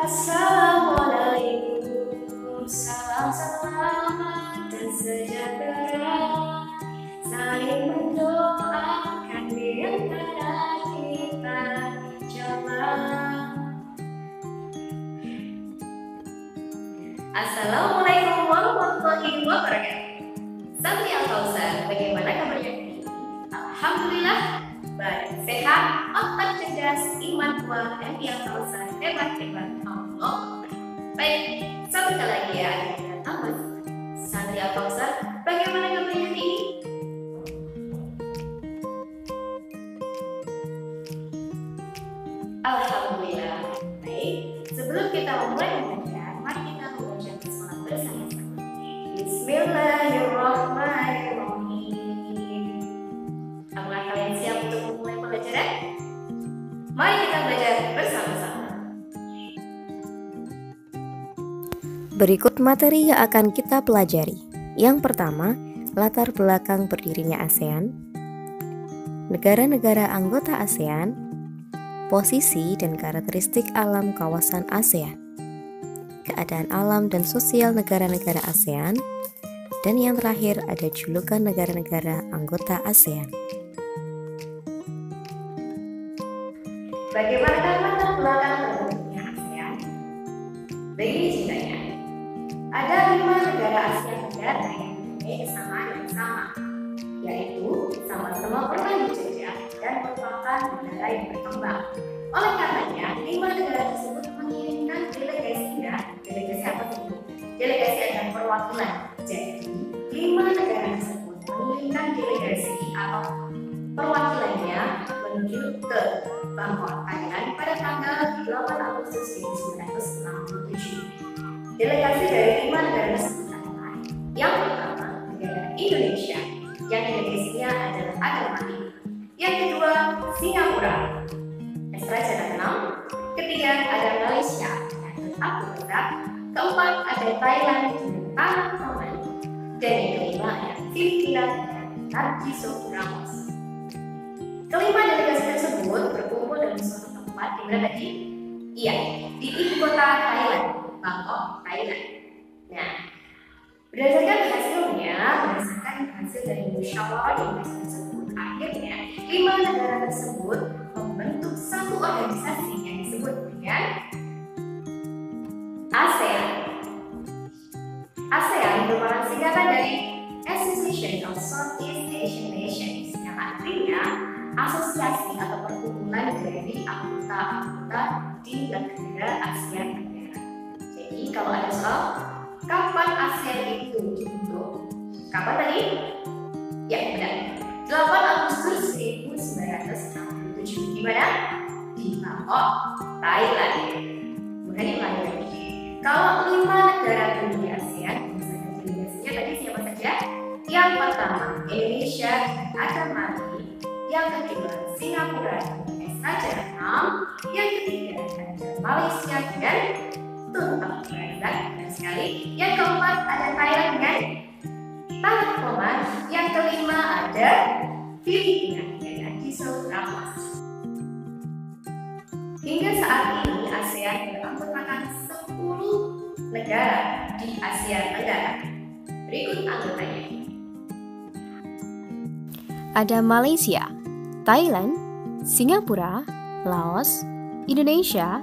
Assalamualaikum, salam selamat dan sejahtera, saling mendoakan di antara kita jemaah. Assalamualaikum warahmatullahi wabarakatuh. Santri Al-Kausar, bagaimana kabarnya hari ini? Alhamdulillah baik, sehat, otak cerdas, iman kuat, dan Al-Kausar hebat-hebat Allah. Baik, satu kali lagi ya, Ahmad. Santri Al-Kausar, bagaimana kabarnya hari ini? Alhamdulillah baik. Sebelum kita memulai belajar, mari kita membaca bismillah bersama-sama. Bismillahirrahmanirrahim. Apakah kalian siap untuk memulai pembelajaran? Mari kita belajar bersama-sama. Berikut materi yang akan kita pelajari. Yang pertama, latar belakang berdirinya ASEAN, negara-negara anggota ASEAN, posisi dan karakteristik alam kawasan ASEAN, keadaan alam dan sosial negara-negara ASEAN, dan yang terakhir ada julukan negara-negara anggota ASEAN. Bagaimana latar belakang terbentuknya ASEAN? Begini ceritanya. Ada 5 negara ASEAN negara yang mempunyai kesamaan yang sama, yaitu sama-sama pernah dijajah dan merupakan negara yang berkembang. Oleh karenanya, 5 negara tersebut mengirimkan delegasinya, delegasi apa itu? Delegasi adalah perwakilan. Jadi, 5 negara tersebut mengirimkan delegasi atau perwakilannya menuju ke Bangkok, Thailand pada tanggal 8 Agustus 1967. Delegasi dari 5 negara tersebut adalah yang pertama negara Indonesia, yang delegasinya adalah ada Mali. Yang kedua Singapura, Raja ke-6. Ketiga ada Malaysia, Abdul Razak. Keempat ada Thailand dengan Tanah Toman. Dan yang kelima ada Filipina dan Narciso Ramos. Kelima delegasi tersebut berkumpul dalam suatu tempat di mana tadi? Iya, di ibu kota Thailand, Bangkok, Thailand. Nah, berdasarkan hasil dari musyawarah delegasi tersebut, akhirnya 5 negara tersebut membentuk satu organisasi yang disebut dengan ASEAN. ASEAN merupakan singkatan dari Association of Southeast Asian Nations, yang artinya asosiasi atau perkumpulan dari anggota-anggota di negara ASEAN negara. Jadi kalau ada soal kapan ASEAN itu dibentuk? Kapan tadi? Ya benar, 8 Agustus 1967. Di mana? Di Bangkok, Thailand. Bukan di Thailand. Kalau 5 negara di ASEAN, misalnya delegasinya tadi siapa saja? Yang pertama Indonesia dan ada Mali. Yang kedua Singapura dan Raja ke-6. Yang ketiga ada Malaysia dan Tun Abdul Razak sekali. Yang keempat ada Thailand dengan Tanah Toman. Yang kelima ada Filipina dan Narciso Ramos. Hingga saat ini ASEAN beranggotakan 10 negara di Asia Tenggara. Berikut anggotanya. Ada Malaysia, Thailand, Singapura, Laos, Indonesia,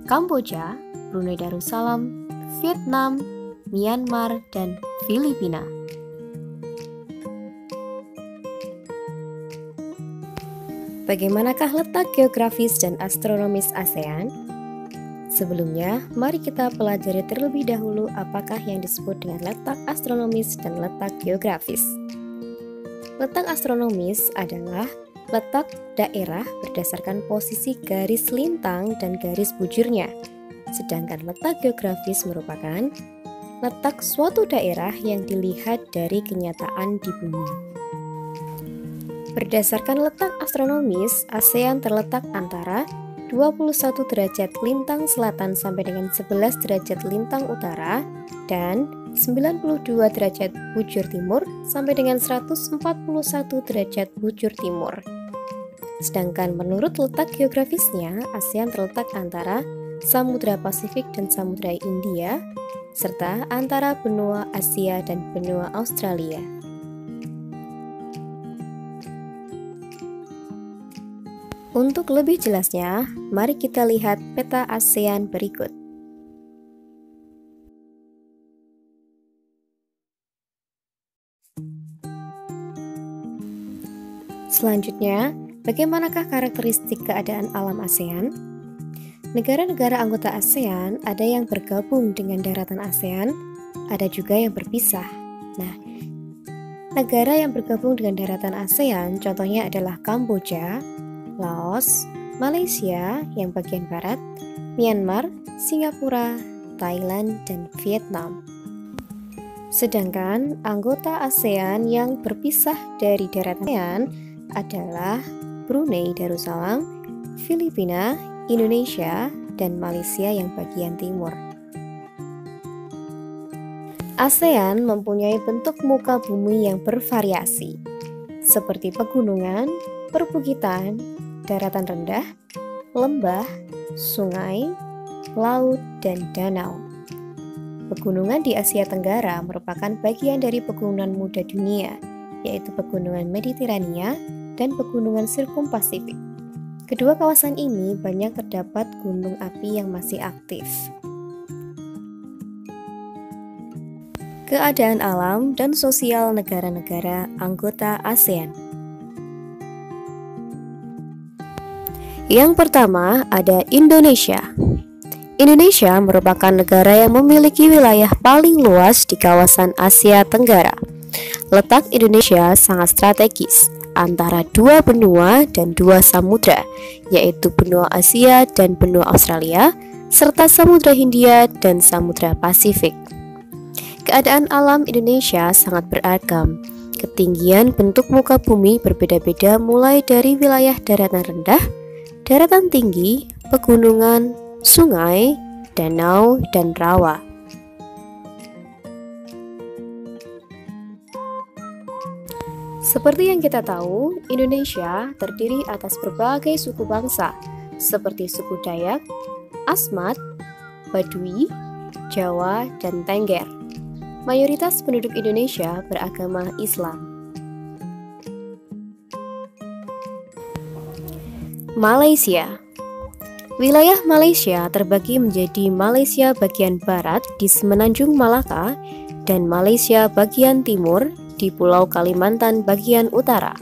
Kamboja, Brunei Darussalam, Vietnam, Myanmar, dan Filipina. Bagaimanakah letak geografis dan astronomis ASEAN? Sebelumnya, mari kita pelajari terlebih dahulu apakah yang disebut dengan letak astronomis dan letak geografis. Letak astronomis adalah letak daerah berdasarkan posisi garis lintang dan garis bujurnya. Sedangkan letak geografis merupakan letak suatu daerah yang dilihat dari kenyataan di bumi. Berdasarkan letak astronomis, ASEAN terletak antara 21 derajat lintang selatan sampai dengan 11 derajat lintang utara dan 92 derajat bujur timur sampai dengan 141 derajat bujur timur. Sedangkan menurut letak geografisnya, ASEAN terletak antara Samudra Pasifik dan Samudra Hindia, serta antara benua Asia dan benua Australia. Untuk lebih jelasnya, mari kita lihat peta ASEAN berikut. Selanjutnya, bagaimanakah karakteristik keadaan alam ASEAN? Negara-negara anggota ASEAN ada yang bergabung dengan daratan ASEAN, ada juga yang berpisah. Nah, negara yang bergabung dengan daratan ASEAN contohnya adalah Kamboja, Laos, Malaysia yang bagian barat, Myanmar, Singapura, Thailand, dan Vietnam. Sedangkan anggota ASEAN yang berpisah dari daratan ASEAN adalah Brunei Darussalam, Filipina, Indonesia, dan Malaysia yang bagian timur. ASEAN mempunyai bentuk muka bumi yang bervariasi, seperti pegunungan, perbukitan, daratan rendah, lembah, sungai, laut, dan danau. Pegunungan di Asia Tenggara merupakan bagian dari pegunungan muda dunia, yaitu pegunungan Mediterania dan pegunungan Sirkumpasifik. Kedua kawasan ini banyak terdapat gunung api yang masih aktif. Keadaan alam dan sosial negara-negara anggota ASEAN. Yang pertama ada Indonesia. Indonesia merupakan negara yang memiliki wilayah paling luas di kawasan Asia Tenggara. Letak Indonesia sangat strategis antara dua benua dan dua samudra, yaitu benua Asia dan benua Australia, serta Samudra Hindia dan Samudra Pasifik. Keadaan alam Indonesia sangat beragam. Ketinggian bentuk muka bumi berbeda-beda mulai dari wilayah daratan rendah, daratan tinggi, pegunungan, sungai, danau, dan rawa. Seperti yang kita tahu, Indonesia terdiri atas berbagai suku bangsa, seperti suku Dayak, Asmat, Baduy, Jawa, dan Tengger. Mayoritas penduduk Indonesia beragama Islam. Malaysia. Wilayah Malaysia terbagi menjadi Malaysia bagian barat di Semenanjung Malaka dan Malaysia bagian timur di Pulau Kalimantan bagian utara.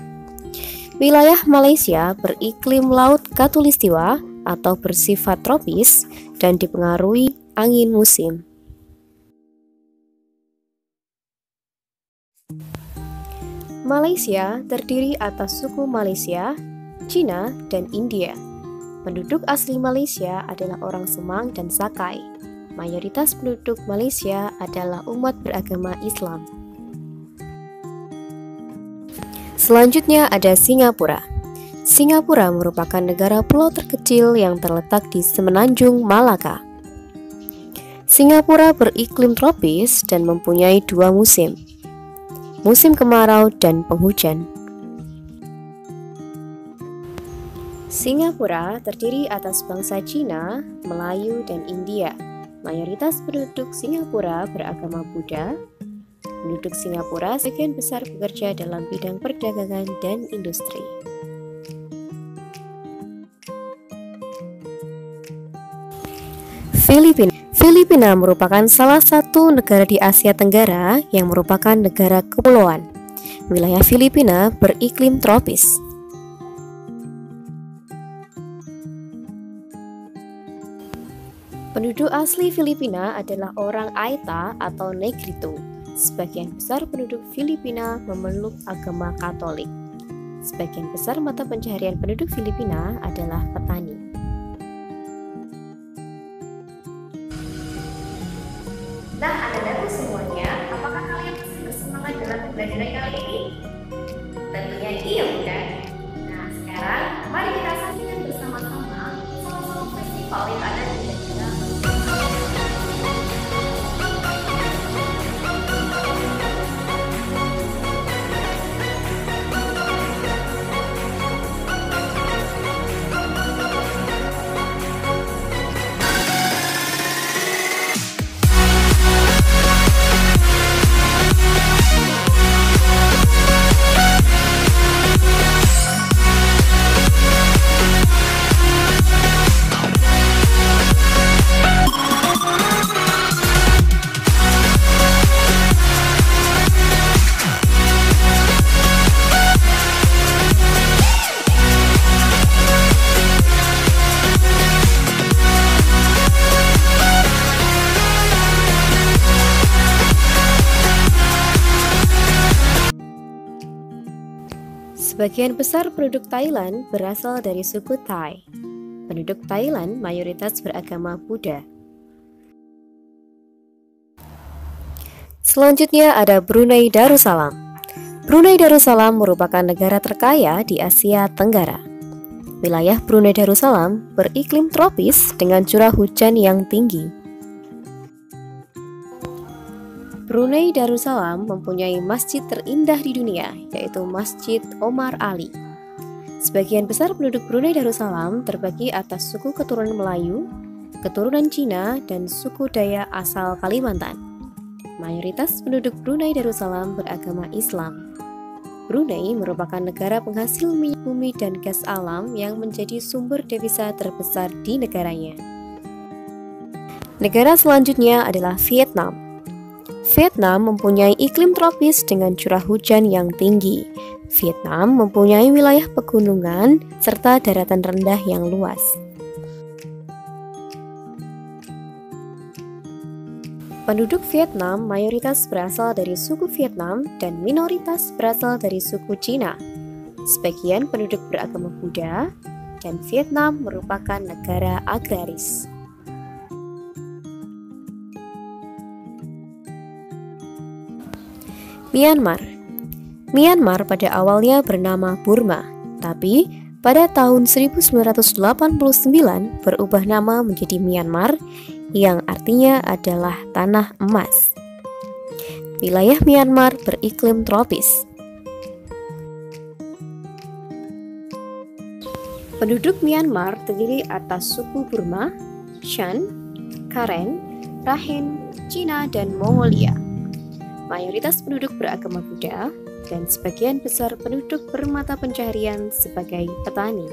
Wilayah Malaysia beriklim laut khatulistiwa atau bersifat tropis dan dipengaruhi angin musim. Malaysia terdiri atas suku Malaysia, Cina, dan India. Penduduk asli Malaysia adalah orang Semang dan Sakai. Mayoritas penduduk Malaysia adalah umat beragama Islam. Selanjutnya ada Singapura. Singapura merupakan negara pulau terkecil yang terletak di Semenanjung Malaka. Singapura beriklim tropis dan mempunyai dua musim, musim kemarau dan penghujan. Singapura terdiri atas bangsa Cina, Melayu, dan India. Mayoritas penduduk Singapura beragama Buddha. Penduduk Singapura sebagian besar bekerja dalam bidang perdagangan dan industri. Filipina. Filipina merupakan salah satu negara di Asia Tenggara yang merupakan negara kepulauan. Wilayah Filipina beriklim tropis. Penduduk asli Filipina adalah orang Aita atau Negrito. Sebagian besar penduduk Filipina memeluk agama Katolik. Sebagian besar mata pencaharian penduduk Filipina adalah petani. Nah, anak-anakku semuanya, apakah kalian masih bersemangat dalam pembelajaran kali ini? Tentunya iya, bukan? Nah, sekarang mari kita saksikan bersama-sama salah satu festival yang ada di negara. Sebagian besar penduduk Thailand berasal dari suku Thai. Penduduk Thailand mayoritas beragama Buddha. Selanjutnya ada Brunei Darussalam. Brunei Darussalam merupakan negara terkaya di Asia Tenggara. Wilayah Brunei Darussalam beriklim tropis dengan curah hujan yang tinggi. Brunei Darussalam mempunyai masjid terindah di dunia, yaitu Masjid Omar Ali. Sebagian besar penduduk Brunei Darussalam terbagi atas suku keturunan Melayu, keturunan Cina, dan suku Dayak asal Kalimantan. Mayoritas penduduk Brunei Darussalam beragama Islam. Brunei merupakan negara penghasil minyak bumi dan gas alam yang menjadi sumber devisa terbesar di negaranya. Negara selanjutnya adalah Vietnam. Vietnam mempunyai iklim tropis dengan curah hujan yang tinggi. Vietnam mempunyai wilayah pegunungan serta daratan rendah yang luas. Penduduk Vietnam mayoritas berasal dari suku Vietnam dan minoritas berasal dari suku Cina. Sebagian penduduk beragama Buddha, dan Vietnam merupakan negara agraris. Myanmar pada awalnya bernama Burma, tapi pada tahun 1989 berubah nama menjadi Myanmar, yang artinya adalah tanah emas. Wilayah Myanmar beriklim tropis. Penduduk Myanmar terdiri atas suku Burma, Shan, Karen, Rakhine, Cina, dan Mongolia. Mayoritas penduduk beragama Buddha, dan sebagian besar penduduk bermata pencaharian sebagai petani.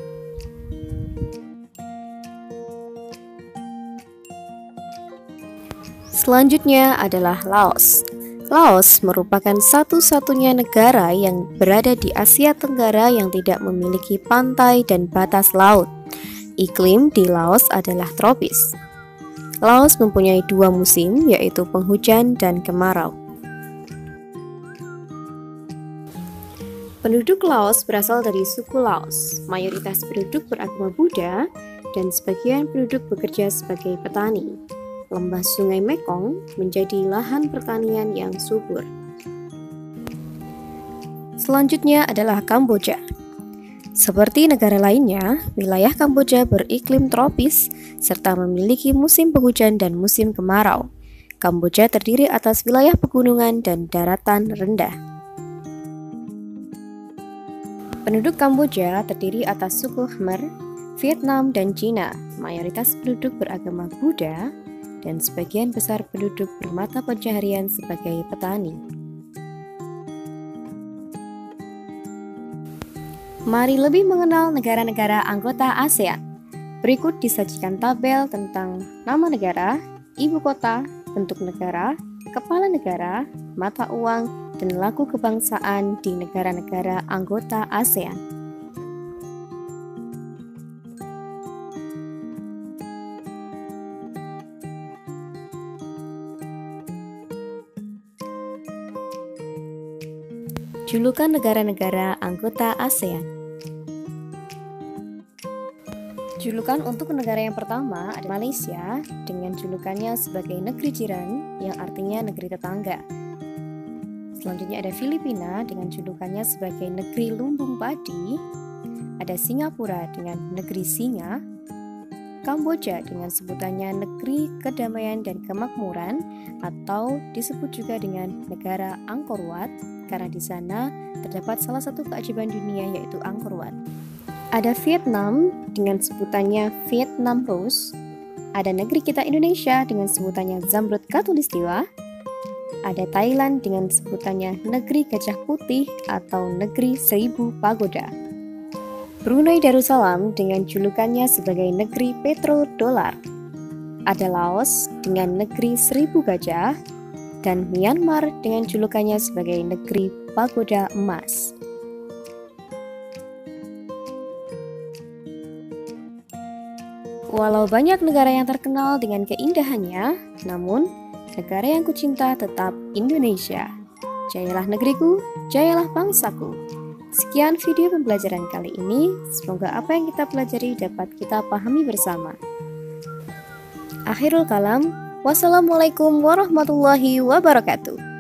Selanjutnya adalah Laos. Laos merupakan satu-satunya negara yang berada di Asia Tenggara yang tidak memiliki pantai dan batas laut. Iklim di Laos adalah tropis. Laos mempunyai dua musim, yaitu penghujan dan kemarau. Penduduk Laos berasal dari suku Laos. Mayoritas penduduk beragama Buddha dan sebagian penduduk bekerja sebagai petani. Lembah Sungai Mekong menjadi lahan pertanian yang subur. Selanjutnya adalah Kamboja. Seperti negara lainnya, wilayah Kamboja beriklim tropis serta memiliki musim penghujan dan musim kemarau. Kamboja terdiri atas wilayah pegunungan dan daratan rendah. Penduduk Kamboja terdiri atas suku Khmer, Vietnam, dan Cina. Mayoritas penduduk beragama Buddha dan sebagian besar penduduk bermata pencaharian sebagai petani. Mari lebih mengenal negara-negara anggota ASEAN. Berikut disajikan tabel tentang nama negara, ibu kota, bentuk negara, kepala negara, mata uang, dan laku kebangsaan di negara-negara anggota ASEAN. Julukan negara-negara anggota ASEAN. Julukan untuk negara yang pertama adalah Malaysia dengan julukannya sebagai negeri jiran yang artinya negeri tetangga. Selanjutnya ada Filipina dengan julukannya sebagai negeri lumbung padi. Ada Singapura dengan negeri singa. Kamboja dengan sebutannya negeri kedamaian dan kemakmuran atau disebut juga dengan negara Angkor Wat karena di sana terdapat salah satu keajaiban dunia yaitu Angkor Wat. Ada Vietnam dengan sebutannya Vietnam Rose. Ada negeri kita Indonesia dengan sebutannya Zamrud Khatulistiwa. Ada Thailand dengan sebutannya Negeri Gajah Putih atau Negeri Seribu Pagoda. Brunei Darussalam dengan julukannya sebagai Negeri Petrodolar. Ada Laos dengan Negeri Seribu Gajah, dan Myanmar dengan julukannya sebagai Negeri Pagoda Emas. Walau banyak negara yang terkenal dengan keindahannya, namun negara yang kucinta tetap Indonesia. Jayalah negeriku, jayalah bangsaku. Sekian video pembelajaran kali ini. Semoga apa yang kita pelajari dapat kita pahami bersama. Akhirul kalam. Wassalamualaikum warahmatullahi wabarakatuh.